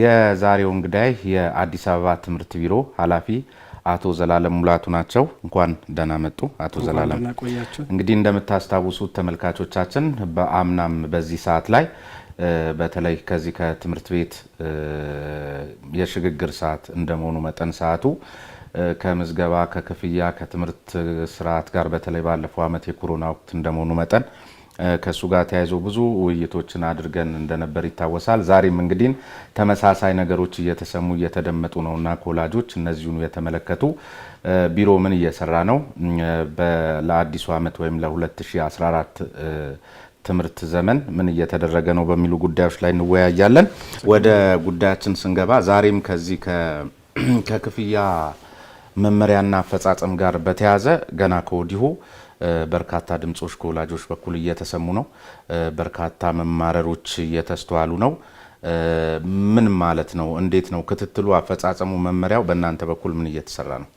የዛሬው እንግዳይ የአዲስ አበባ ትምህርት ቢሮ ኃላፊ አቶ ዘላለም ሙላቱ ናቸው። እንኳን ደህና መጡ አቶ ዘላለም። እንግዲህ እንደምታስታውሱት ተመልካቾቻችን በአምናም በዚህ ሰዓት ላይ በተለይ ከዚህ ከትምህርት ቤት የሽግግር ሰዓት እንደመሆኑ መጠን ሰዓቱ ከምዝገባ ከክፍያ ከትምህርት ስርዓት ጋር በተለይ ባለፈው አመት የኮሮና ወቅት እንደመሆኑ መጠን ከሱ ጋር ተያይዞ ብዙ ውይይቶችን አድርገን እንደነበር ይታወሳል። ዛሬም እንግዲህ ተመሳሳይ ነገሮች እየተሰሙ እየተደመጡ ነውና ኮላጆች እነዚሁን የተመለከቱ ቢሮ ምን እየሰራ ነው ለአዲሱ አመት ወይም ለ2014 ትምህርት ዘመን ምን እየተደረገ ነው በሚሉ ጉዳዮች ላይ እንወያያለን። ወደ ጉዳያችን ስንገባ ዛሬም ከዚህ ከክፍያ መመሪያና አፈጻጸም ጋር በተያያዘ ገና ከወዲሁ በርካታ ድምጾች ከወላጆች በኩል እየተሰሙ ነው። በርካታ መማረሮች እየተስተዋሉ ነው። ምን ማለት ነው? እንዴት ነው ክትትሉ? አፈጻጸሙ መመሪያው በእናንተ በኩል ምን እየተሰራ ነው?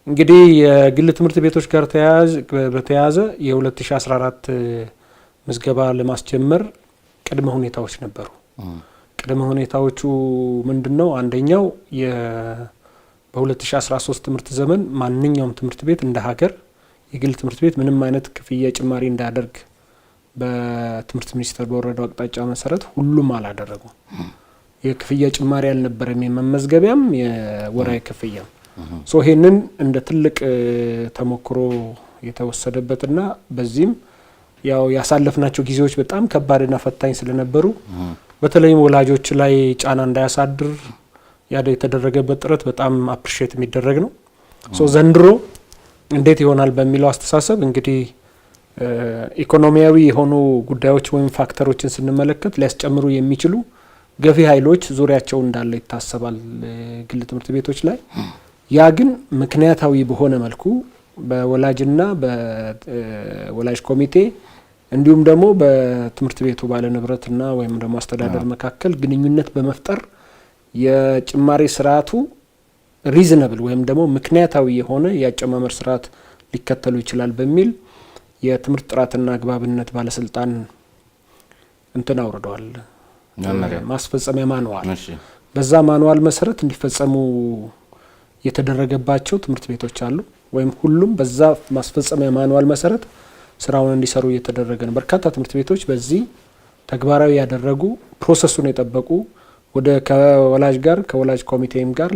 እንግዲህ የግል ትምህርት ቤቶች ጋር በተያያዘ የ2014 ምዝገባ ለማስጀመር ቅድመ ሁኔታዎች ነበሩ። ቅድመ ሁኔታዎቹ ምንድነው? አንደኛው በ2013 ትምህርት ዘመን ማንኛውም ትምህርት ቤት እንደ ሀገር የግል ትምህርት ቤት ምንም አይነት ክፍያ ጭማሪ እንዳያደርግ በትምህርት ሚኒስቴር በወረደው አቅጣጫ መሰረት ሁሉም አላደረጉም። የክፍያ ጭማሪ አልነበረም፣ የመመዝገቢያም የወራዊ ክፍያም። ይሄንን እንደ ትልቅ ተሞክሮ የተወሰደበትና በዚህም ያው ያሳለፍናቸው ጊዜዎች በጣም ከባድና ፈታኝ ስለነበሩ በተለይም ወላጆች ላይ ጫና እንዳያሳድር የተደረገበት ጥረት በጣም አፕሪሺየት የሚደረግ ነው። ዘንድሮ እንዴት ይሆናል በሚለው አስተሳሰብ እንግዲህ ኢኮኖሚያዊ የሆኑ ጉዳዮች ወይም ፋክተሮችን ስንመለከት ሊያስጨምሩ የሚችሉ ገፊ ኃይሎች ዙሪያቸው እንዳለ ይታሰባል ግል ትምህርት ቤቶች ላይ። ያ ግን ምክንያታዊ በሆነ መልኩ በወላጅና በወላጅ ኮሚቴ እንዲሁም ደግሞ በትምህርት ቤቱ ባለንብረትና ወይም ደግሞ አስተዳደር መካከል ግንኙነት በመፍጠር የጭማሪ ስርዓቱ ሪዝነብል ወይም ደግሞ ምክንያታዊ የሆነ የአጨማመር ስርዓት ሊከተሉ ይችላል በሚል የትምህርት ጥራትና አግባብነት ባለስልጣን አውርደዋል ማስፈጸሚያ ማንዋል። በዛ ማንዋል መሰረት እንዲፈጸሙ የተደረገባቸው ትምህርት ቤቶች አሉ፣ ወይም ሁሉም በዛ ማስፈጸሚያ ማንዋል መሰረት ስራውን እንዲሰሩ እየተደረገ ነው። በርካታ ትምህርት ቤቶች በዚህ ተግባራዊ ያደረጉ ፕሮሰሱን የጠበቁ ወደ ከወላጅ ጋር ከወላጅ ኮሚቴም ጋር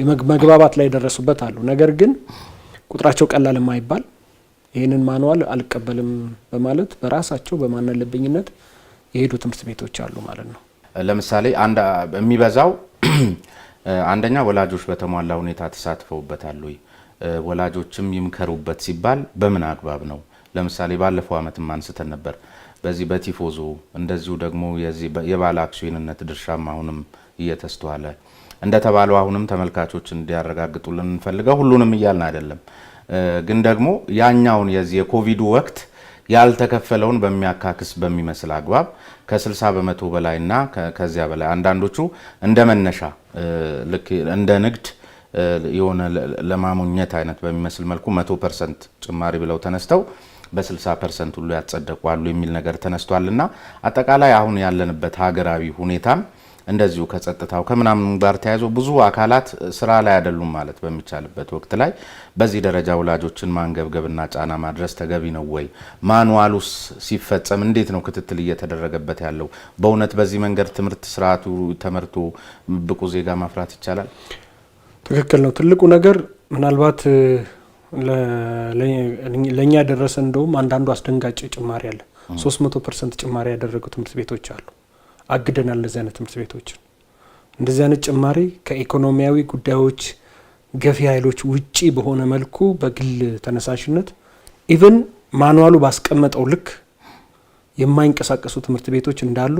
ለመግባባት ላይ ደረሱበት አሉ። ነገር ግን ቁጥራቸው ቀላል የማይባል ይህንን ማንዋል አልቀበልም በማለት በራሳቸው በማናለብኝነት የሄዱ ትምህርት ቤቶች አሉ ማለት ነው። ለምሳሌ የሚበዛው አንደኛ ወላጆች በተሟላ ሁኔታ ተሳትፈውበታል ወይ? ወላጆችም ይምከሩበት ሲባል በምን አግባብ ነው? ለምሳሌ ባለፈው አመትም አንስተን ነበር በዚህ በቲፎዞ እንደዚሁ ደግሞ የባለ አክሲዮንነት ድርሻም አሁንም እየተስተዋለ እንደተባለው አሁንም ተመልካቾች እንዲያረጋግጡልን እንፈልገው ሁሉንም እያልን አይደለም፣ ግን ደግሞ ያኛውን የዚህ የኮቪዱ ወቅት ያልተከፈለውን በሚያካክስ በሚመስል አግባብ ከ60% በላይና ከዚያ በላይ አንዳንዶቹ እንደ መነሻ ልክ እንደ ንግድ የሆነ ለማሞኘት አይነት በሚመስል መልኩ 100% ጭማሪ ብለው ተነስተው በ60% ሁሉ ያጸደቋሉ የሚል ነገር ተነስቷልና አጠቃላይ አሁን ያለንበት ሀገራዊ ሁኔታም እንደዚሁ ከጸጥታው ከምናምን ጋር ተያይዞ ብዙ አካላት ስራ ላይ አይደሉም ማለት በሚቻልበት ወቅት ላይ በዚህ ደረጃ ወላጆችን ማንገብገብና ጫና ማድረስ ተገቢ ነው ወይ? ማንዋሉስ ሲፈጸም እንዴት ነው ክትትል እየተደረገበት ያለው? በእውነት በዚህ መንገድ ትምህርት ስርዓቱ ተመርቶ ብቁ ዜጋ ማፍራት ይቻላል? ትክክል ነው። ትልቁ ነገር ምናልባት ለኛ ደረሰ እንደውም አንዳንዱ አስደንጋጭ ጭማሪ አለ። 300% ጭማሪ ያደረጉ ትምህርት ቤቶች አሉ። አግደናል እንደዚህ አይነት ትምህርት ቤቶች። እንደዚህ አይነት ጭማሪ ከኢኮኖሚያዊ ጉዳዮች ገፊ ኃይሎች ውጪ በሆነ መልኩ በግል ተነሳሽነት ኢቭን ማንዋሉ ባስቀመጠው ልክ የማይንቀሳቀሱ ትምህርት ቤቶች እንዳሉ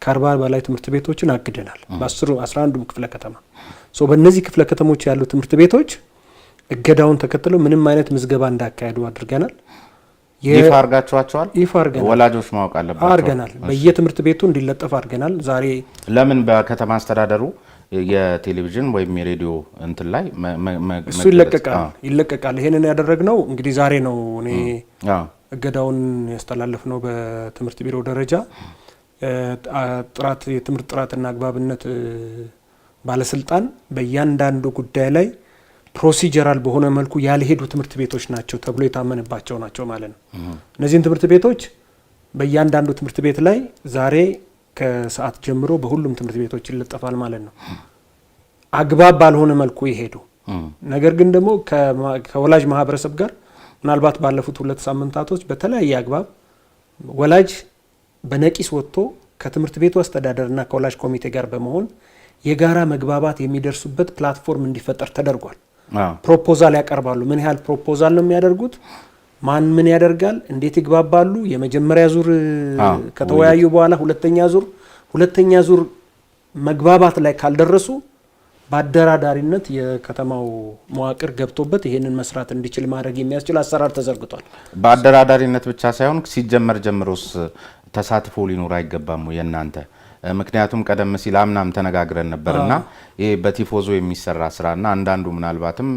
ከ40 በላይ ትምህርት ቤቶችን አግደናል በ11 ክፍለ ከተማ። በእነዚህ ክፍለ ከተሞች ያሉ ትምህርት ቤቶች እገዳውን ተከትለው ምንም አይነት ምዝገባ እንዳካሄዱ አድርገናል። ይፋ አርጋቸዋል። ወላጆች ማወቅ አለባቸው አርገናል። በየትምህርት ቤቱ እንዲለጠፍ አርገናል። ዛሬ ለምን በከተማ አስተዳደሩ የቴሌቪዥን ወይም የሬዲዮ እንትን ላይ እሱ ይለቀቃል። ይሄንን ያደረግነው እንግዲህ ዛሬ ነው። እኔ እገዳውን ያስተላለፍነው በትምህርት ቢሮ ደረጃ ጥራት የትምህርት ጥራትና አግባብነት ባለስልጣን በእያንዳንዱ ጉዳይ ላይ ፕሮሲጀራል በሆነ መልኩ ያልሄዱ ትምህርት ቤቶች ናቸው ተብሎ የታመነባቸው ናቸው ማለት ነው። እነዚህን ትምህርት ቤቶች በእያንዳንዱ ትምህርት ቤት ላይ ዛሬ ከሰዓት ጀምሮ በሁሉም ትምህርት ቤቶች ይለጠፋል ማለት ነው። አግባብ ባልሆነ መልኩ ይሄዱ ነገር ግን ደግሞ ከወላጅ ማህበረሰብ ጋር ምናልባት ባለፉት 2 ሳምንታቶች በተለያየ አግባብ ወላጅ በነቂስ ወጥቶ ከትምህርት ቤቱ አስተዳደርና ከወላጅ ኮሚቴ ጋር በመሆን የጋራ መግባባት የሚደርሱበት ፕላትፎርም እንዲፈጠር ተደርጓል። ፕሮፖዛል ያቀርባሉ። ምን ያህል ፕሮፖዛል ነው የሚያደርጉት? ማን ምን ያደርጋል? እንዴት ይግባባሉ? የመጀመሪያ ዙር ከተወያዩ በኋላ ሁለተኛ ዙር መግባባት ላይ ካልደረሱ በአደራዳሪነት የከተማው መዋቅር ገብቶበት ይሄንን መስራት እንዲችል ማድረግ የሚያስችል አሰራር ተዘርግቷል። በአደራዳሪነት ብቻ ሳይሆን ሲጀመር ጀምሮስ ተሳትፎ ሊኖር አይገባም የእናንተ? ምክንያቱም ቀደም ሲል አምናም ተነጋግረን ነበርና ይሄ በቲፎዞ የሚሰራ ስራና አንዳንዱ ምናልባትም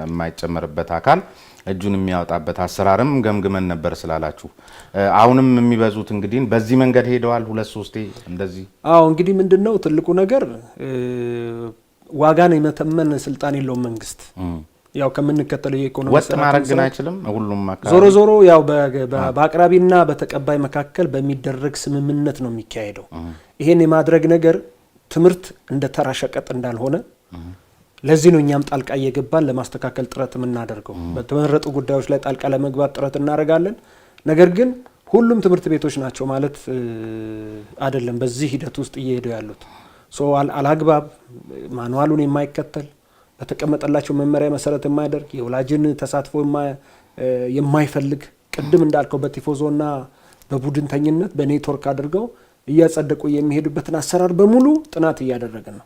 የማይጨመርበት አካል እጁን የሚያወጣበት አሰራርም ገምግመን ነበር ስላላችሁ አሁንም የሚበዙት እንግዲህ በዚህ መንገድ ሄደዋል 2-3 እንደዚህ። እንግዲህ ምንድነው ትልቁ ነገር ዋጋን የመተመን ስልጣን የለውም መንግስት። ያው ከምንከተለው የኢኮኖሚ ወጥ ማድረግ ግን አይችልም። ሁሉም ዞሮ ያው በአቅራቢና በተቀባይ መካከል በሚደረግ ስምምነት ነው የሚካሄደው። ይሄን የማድረግ ነገር ትምህርት እንደ ተራ ሸቀጥ እንዳልሆነ ለዚህ ነው እኛም ጣልቃ እየገባን ለማስተካከል ጥረት የምናደርገው። በተመረጡ ጉዳዮች ላይ ጣልቃ ለመግባት ጥረት እናደርጋለን። ነገር ግን ሁሉም ትምህርት ቤቶች ናቸው ማለት አይደለም። በዚህ ሂደት ውስጥ እየሄዱ ያሉት አላግባብ ማኑዋሉን የማይከተል በተቀመጠላቸው መመሪያ መሰረት የማይደርግ የወላጅን ተሳትፎ የማይፈልግ ቅድም እንዳልከው በቲፎዞና በቡድንተኝነት በኔትወርክ አድርገው እያጸደቁ የሚሄዱበትን አሰራር በሙሉ ጥናት እያደረግን ነው።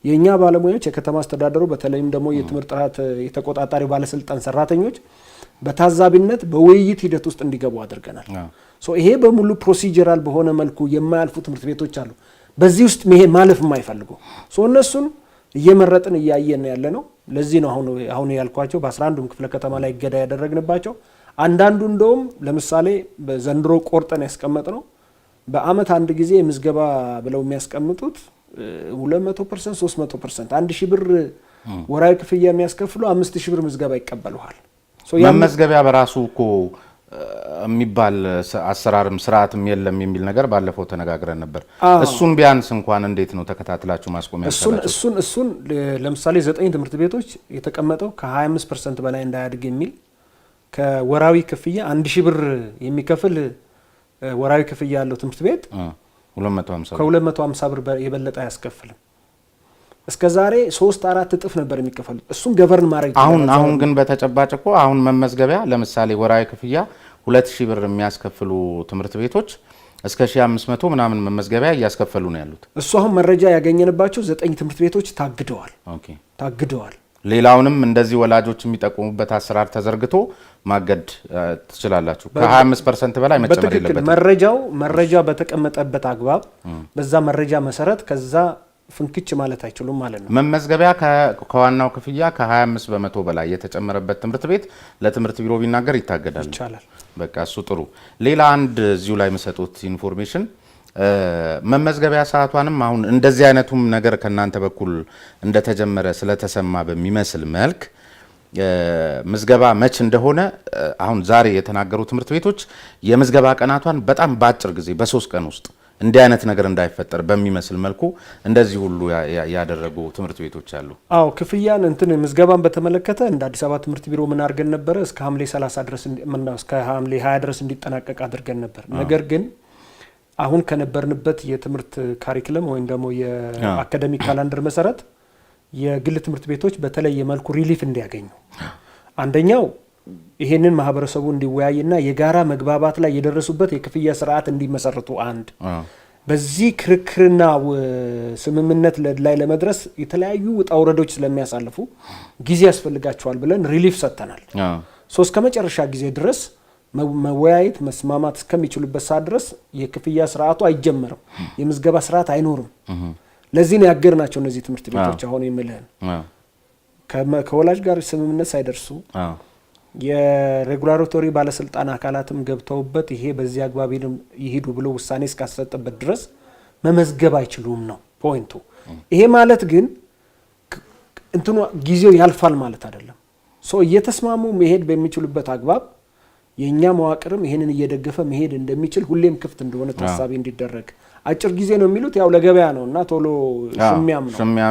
የኛ ባለሙያዎች የከተማ አስተዳደሩ በተለይም ደግሞ የትምህርት ጥራት የተቆጣጣሪ ባለስልጣን ሰራተኞች በታዛቢነት በውይይት ሂደት ውስጥ እንዲገቡ አድርገናል። ይሄ በሙሉ ፕሮሲጀራል በሆነ መልኩ የማያልፉ ትምህርት ቤቶች አሉ በዚህ ውስጥ ማለፍ የማይፈልጉ እነሱን እየመረጥን እያየን ያለ ነው። ለዚህ ነው አሁን ያልኳቸው በ11ዱም ክፍለ ከተማ ላይ እገዳ ያደረግንባቸው። አንዳንዱ እንደውም ለምሳሌ በዘንድሮ ቆርጠን ያስቀመጥ ነው በአመት አንድ ጊዜ ምዝገባ ብለው የሚያስቀምጡት 200%፣ 300%፣ 1000 ብር ወራዊ ክፍያ የሚያስከፍሉ 5000 ብር ምዝገባ ይቀበሉሃል። መመዝገቢያ በራሱ እኮ የሚባል አሰራርም ስርዓትም የለም የሚል ነገር ባለፈው ተነጋግረን ነበር። እሱን ቢያንስ እንኳን እንዴት ነው ተከታትላችሁ ማስቆም ያስፈልጋል? እሱን ለምሳሌ 9 ትምህርት ቤቶች የተቀመጠው ከ25% በላይ እንዳያድግ የሚል ከወራዊ ክፍያ 1000 ብር የሚከፍል ወራዊ ክፍያ ያለው ትምህርት ቤት 250 ብር የበለጠ አያስከፍልም። እስከዛሬ 3-4 እጥፍ ነበር የሚከፈሉት። እሱን ገቨርን ማድረግ አሁን ግን በተጨባጭ እኮ አሁን መመዝገቢያ ለምሳሌ ወራዊ ክፍያ 2000 ብር የሚያስከፍሉ ትምህርት ቤቶች እስከ 1500 ምናምን መመዝገቢያ እያስከፈሉ ነው ያሉት። እሱ አሁን መረጃ ያገኘንባቸው 9 ትምህርት ቤቶች ታግደዋል። ሌላውንም እንደዚህ ወላጆች የሚጠቁሙበት አሰራር ተዘርግቶ ማገድ ትችላላችሁ። ከ25% በላይ መጨመር የለበትም። መረጃ በተቀመጠበት አግባብ በዛ መረጃ መሰረት ከዛ ፍንክች ማለት አይችሉም ማለት ነው። መመዝገቢያ ከዋናው ክፍያ ከ25% በላይ የተጨመረበት ትምህርት ቤት ለትምህርት ቢሮ ቢናገር ይታገዳል። በቃ እሱ ጥሩ። ሌላ አንድ እዚሁ ላይ መሰጡት ኢንፎርሜሽን መመዝገቢያ ሰዓቷንም አሁን እንደዚህ አይነቱም ነገር ከናንተ በኩል እንደተጀመረ ስለተሰማ በሚመስል መልክ ምዝገባ መች እንደሆነ አሁን ዛሬ የተናገሩ ትምህርት ቤቶች የምዝገባ ቀናቷን በጣም በአጭር ጊዜ በ3 ቀን ውስጥ እንዲህ አይነት ነገር እንዳይፈጠር በሚመስል መልኩ እንደዚህ ሁሉ ያደረጉ ትምህርት ቤቶች አሉ። ክፍያን ምዝገባን በተመለከተ እንደ አዲስ አበባ ትምህርት ቢሮ ምን አድርገን ነበረ? እስከ ሐምሌ 30 ድረስ እስከ ሐምሌ 20 ድረስ እንዲጠናቀቅ አድርገን ነበር። ነገር ግን አሁን ከነበርንበት የትምህርት ካሪክለም ወይም ደግሞ የአካዳሚክ ካላንደር መሰረት የግል ትምህርት ቤቶች በተለየ መልኩ ሪሊፍ እንዲያገኙ አንደኛው ይሄንን ማህበረሰቡ እንዲወያይና የጋራ መግባባት ላይ የደረሱበት የክፍያ ስርዓት እንዲመሰርቱ በዚህ ክርክርና ስምምነት ላይ ለመድረስ የተለያዩ ውጣ ውረዶች ስለሚያሳልፉ ጊዜ ያስፈልጋቸዋል ብለን ሪሊፍ ሰጥተናል። እስከ መጨረሻ ጊዜ ድረስ መወያየት መስማማት እስከሚችሉበት ሰዓት ድረስ የክፍያ ስርዓቱ አይጀመርም፣ የምዝገባ ስርዓት አይኖርም። ለዚህ ነው ያገርናቸው እነዚህ ትምህርት ቤቶች አሁን የምልህን ከወላጅ ጋር ስምምነት ሳይደርሱ የሬጉላቶሪ ባለስልጣን አካላትም ገብተውበት ይሄ በዚህ አግባብ ይሄዱ ብሎ ውሳኔ እስካሰጠበት ድረስ መመዝገብ አይችሉም ነው ፖይንቱ። ይሄ ማለት ግን እንትኑ ጊዜው ያልፋል ማለት አይደለም። እየተስማሙ መሄድ በሚችሉበት አግባብ የኛ መዋቅርም ይሄንን እየደገፈ መሄድ እንደሚችል ሁሌም ክፍት እንደሆነ ታሳቢ እንዲደረግ። አጭር ጊዜ ነው የሚሉት ያው ለገበያ ነውና ቶሎ ሽሚያም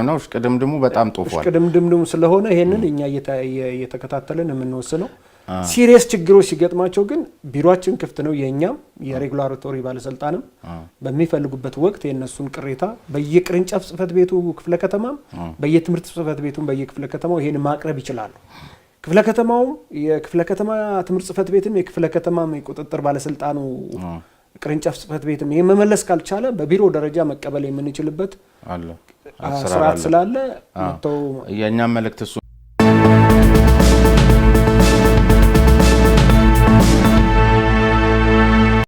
ነው ሽቅድምድሙ በጣም ጦፏል። ሽቅድምድሙ ስለሆነ ይሄንን እኛ እየተከታተልን የምንወስነው ሲሪየስ ችግሮች ሲገጥማቸው ግን ቢሮአችን ክፍት ነው። የኛም የሬጉላቶሪ ባለስልጣንም በሚፈልጉበት ወቅት የነሱን ቅሬታ በየቅርንጫፍ ጽህፈት ቤቱ ክፍለ ከተማም በየትምህርት ጽህፈት ቤቱም በየክፍለ ከተማው ይሄን ማቅረብ ይችላሉ። ክፍለ ከተማው የክፍለ ከተማ ትምህርት ጽህፈት ቤትም የክፍለ ከተማም የቁጥጥር ባለስልጣኑ ቅርንጫፍ ጽህፈት ቤትም ይሄን መመለስ ካልቻለ በቢሮ ደረጃ መቀበል የምንችልበት አለ ስርዓት ስላለ የኛም መልእክት